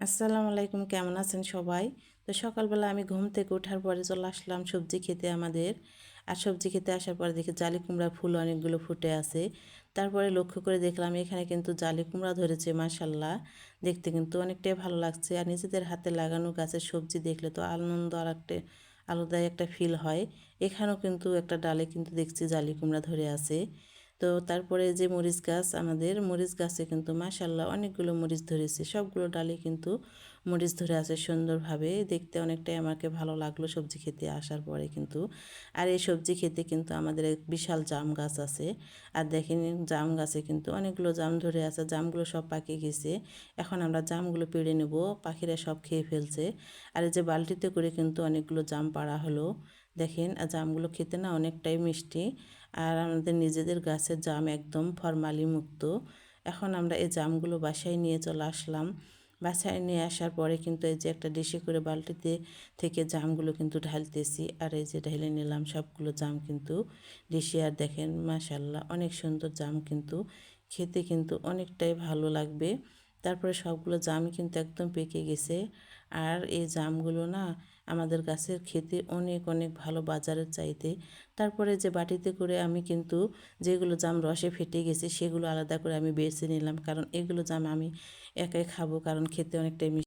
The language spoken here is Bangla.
আসসালামু আলাইকুম, কেমন আছেন সবাই? তো সকালবেলা আমি ঘুম থেকে ওঠার পরে চলে আসলাম সবজি খেতে আমাদের। আর সবজি খেতে আসার পরে দেখি জালি কুমড়ার ফুল অনেকগুলো ফুটে আছে। তারপরে লক্ষ্য করে দেখলাম এখানে কিন্তু জালি কুমড়া ধরেছে, মাশাল্লাহ। দেখতে কিন্তু অনেকটাই ভালো লাগছে। আর নিজেদের হাতে লাগানো গাছের সবজি দেখলে তো আনন্দ আর একটা আলাদাই একটা ফিল হয়। এখানেও কিন্তু একটা ডালে কিন্তু দেখছি জালি কুমড়া ধরে আছে। তো তারপরে যে মরিচ গাছ, আমাদের মরিচ গাছে কিন্তু মাশাল্লাহ অনেকগুলো মরিচ ধরেছে, সবগুলো ডালে কিন্তু মরিচ ধরে আছে সুন্দরভাবে। দেখতে অনেকটাই আমাকে ভালো লাগলো সবজি খেতে আসার পরে কিন্তু। আর এই সবজি খেতে কিন্তু আমাদের এক বিশাল জাম গাছ আছে। আর দেখেন জাম গাছে কিন্তু অনেকগুলো জাম ধরে আছে, জামগুলো সব পাকে গেছে। এখন আমরা জামগুলো পেড়ে নেব, পাখিরা সব খেয়ে ফেলছে। আর এই যে বালতিতে করে কিন্তু অনেকগুলো জাম পাড়া হলো। দেখেন আর জামগুলো খেতে না অনেকটাই মিষ্টি। আর আমাদের নিজেদের গাছের জাম একদম ফরমালি মুক্ত। এখন আমরা এই জামগুলো বাসায় নিয়ে চলে আসলাম। বাসায় নিয়ে আসার পরে কিন্তু এই যে একটা ডিশে করে বালতিতে থেকে জামগুলো কিন্তু ঢালতেছি। আর এই যে ঢেলে নিলাম সবগুলো জাম কিন্তু ডিশে। আর দেখেন মাশাল্লাহ অনেক সুন্দর জাম, কিন্তু খেতে কিন্তু অনেকটাই ভালো লাগবে। তারপরে সবগুলো জাম কিন্তু একদম পেকে গেছে। আর এই জামগুলো না আমাদের গাছের খেতে অনেক অনেক ভালো বাজারের চাইতে। তারপরে যে বাটিতে করে আমি কিন্তু যেগুলো জাম রসে ফেটে গেছে সেগুলো আলাদা করে আমি বেছে নিলাম, কারণ এগুলো জাম আমি একাই খাবো, কারণ খেতে অনেকটাই মিষ্টি।